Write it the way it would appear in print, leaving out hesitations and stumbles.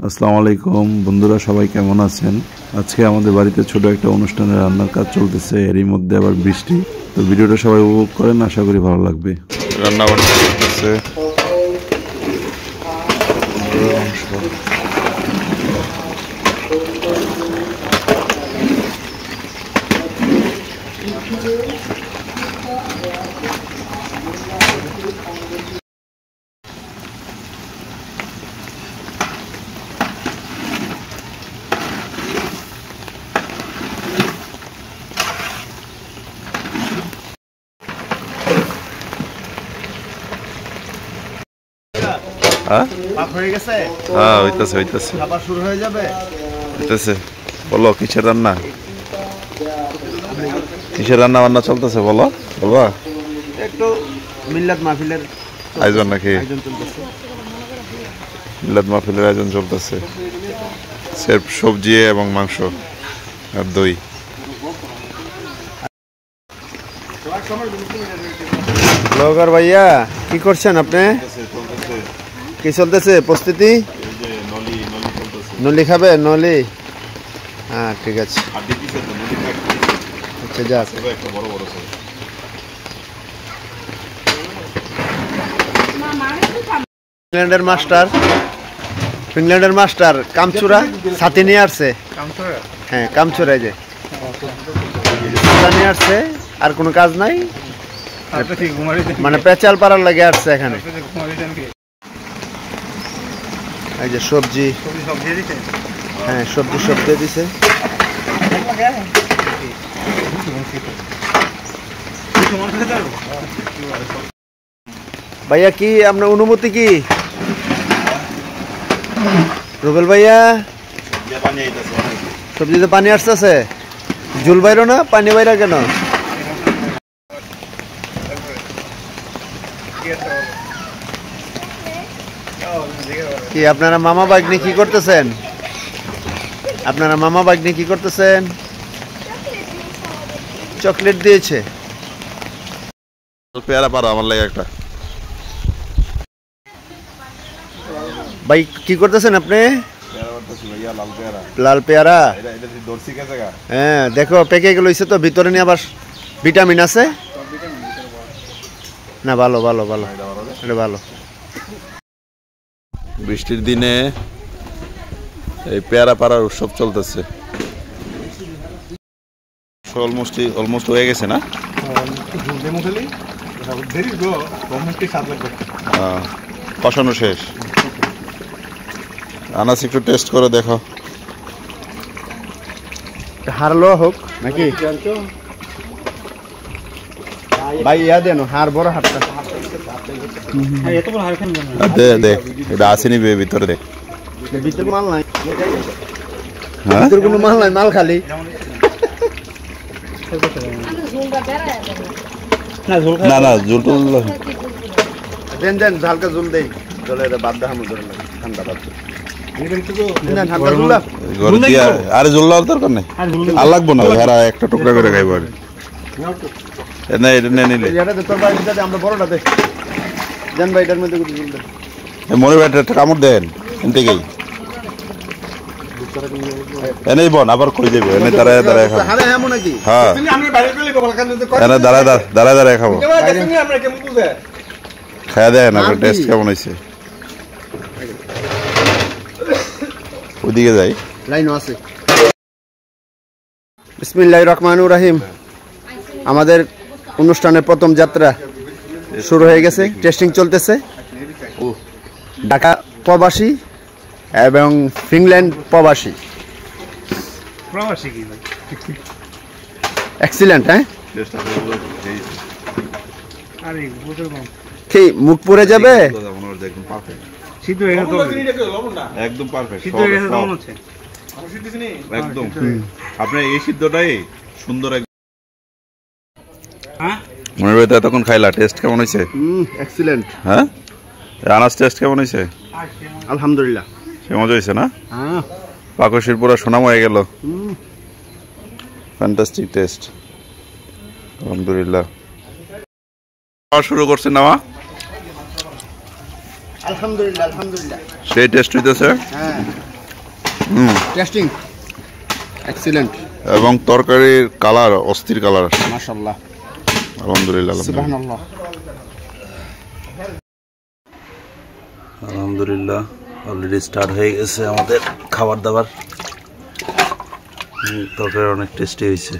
আসসালামু আলাইকুম বন্ধুরা, সবাই কেমন আছেন? আজকে আমাদের বাড়িতে ছোট একটা অনুষ্ঠানে রান্নার কাজ চলতেছে, এরই মধ্যে আবার বৃষ্টি। তো ভিডিওটা সবাই উপভোগ করেন, আশা করি ভালো লাগবে। রান্না বান্না চলতেছে। বলো কিসের রান্না? কিসের রান্না বান্না চলতেছে বলো? বলবা একটু মিল্লাত মাহফিলের আয়োজন নাকি? মিল্লাত মাহফিলের আয়োজন চলতেছে। সির্ফ সবজি এবং মাংস আর দই। ব্লগার ভাইয়া কি করছেন আপনি? কি চলতেছে প্রস্তুতি? নলি খাবে? নলি, হ্যাঁ ঠিক আছে। আচ্ছা যাক। ফিনল্যান্ডের মাস্টার কামচুরা সাথে নিয়ে আসছে। হ্যাঁ কামচুরা, এই যে নিয়ে আসছে, আর কোনো কাজ নাই, মানে পেঁচাল পাড়ার লাগে আসছে এখানে। এই যে সবজি, হ্যাঁ সবজি সব দিয়ে দিছে। ভাইয়া কি আপনার অনুমতি কি? রুবেল ভাইয়া সবজিতে পানি আসতেছে, জুল বাইরো না, পানি বাইরা কেন? কি আপনারা মামা বাগনি কি করতেছেন? আপনারা মামা বাগনি কি করতেছেন? চকলেট দিয়েছে। পেয়ারা পারো আমার লাগে একটা। ভাই কি করতেছেন আপনি? লাল পেয়ারা, হ্যাঁ দেখো পেকে গেল, তো ভিতরে নিয়ে আবার ভিটামিন আছে না। ভালো ভালো ভালো, এটা ভালো। বৃষ্টির দিনে এই পেয়ারা পাড়ার উৎসব চলতেছে। অলমোস্ট হয়ে গেছে না? কষানো শেষ। আনাস একটু টেস্ট করে দেখো। হারলো হোক নাকি ভাই? ইয়া দেন হার, বড় হারটা দেখ, এটা আসেনি ভিতরে, দেখ ভিতরে মাল নাই। হ্যাঁ ভিতরে কোনো মাল নাই, মাল খালি। না না, জুল টুল দেন দেন, হালকা জল দেই, জলে বাদ দা হামু ধরে লাগে, ঠান্ডা বাদ আরে জল দেওয়ার দরকার নেই, আর লাগবো না। এরা একটা টুকরা করে খাইবো। না এটা নিয়ে নিলে আমরা বড়টা দেখ দেন ভাই, এটার মধ্যে মনে হয় একটা কামড় দেন থেকেই এনেই বন আবার কই যাবে। এনে দাঁড়ায় দাঁড়ায় খাবো। হ্যাঁ এনে দাঁড়ায় দাঁড়ায় দাঁড়ায় খাবো। খাইয়া দেয় না, টেস্ট কেমন হয়েছে? ওইদিকে যাই, লাইনও আছে। বিসমিল্লাহির রহমানির রহিম। আমাদের অনুষ্ঠানের প্রথম যাত্রা শুরু হয়ে গেছে, টেস্টিং চলতেছে। ঢাকা প্রবাসী এবং ফিনল্যান্ড প্রবাসী। এক্সিলেন্ট। হ্যাঁ কি মুখ পড়ে যাবে? একদম পারফেক্ট, একদম। আপনার এই সিদ্ধটাই সুন্দর। মনে হয় তখন খাইলা, টেস্ট কেমন হয়েছে? এক্সিলেন্ট। হ্যাঁ আনাজ টেস্ট কেমন হয়েছে? আলহামদুলিল্লাহ, সে মজা হয়েছে না? পাকশির পুরো সুনাম হয়ে গেল। ফ্যান্টাস্টিক টেস্ট, আলহামদুলিল্লাহ। শুরু করছেন না? আলহামদুলিল্লাহ আলহামদুলিল্লাহ সেই টেস্ট হইতেছে। হ্যাঁ হুম। টেস্টিং এক্সিলেন্ট এবং তরকারির কালার অস্থির কালার আসছে। মাশাআল্লাহ আলহামদুলিল্লাহ সুবহানাল্লাহ। আলহামদুলিল্লাহ অলরেডি স্টার্ট হয়ে গেছে আমাদের খাবার দাবার। তরকারি অনেক টেস্টি হয়েছে।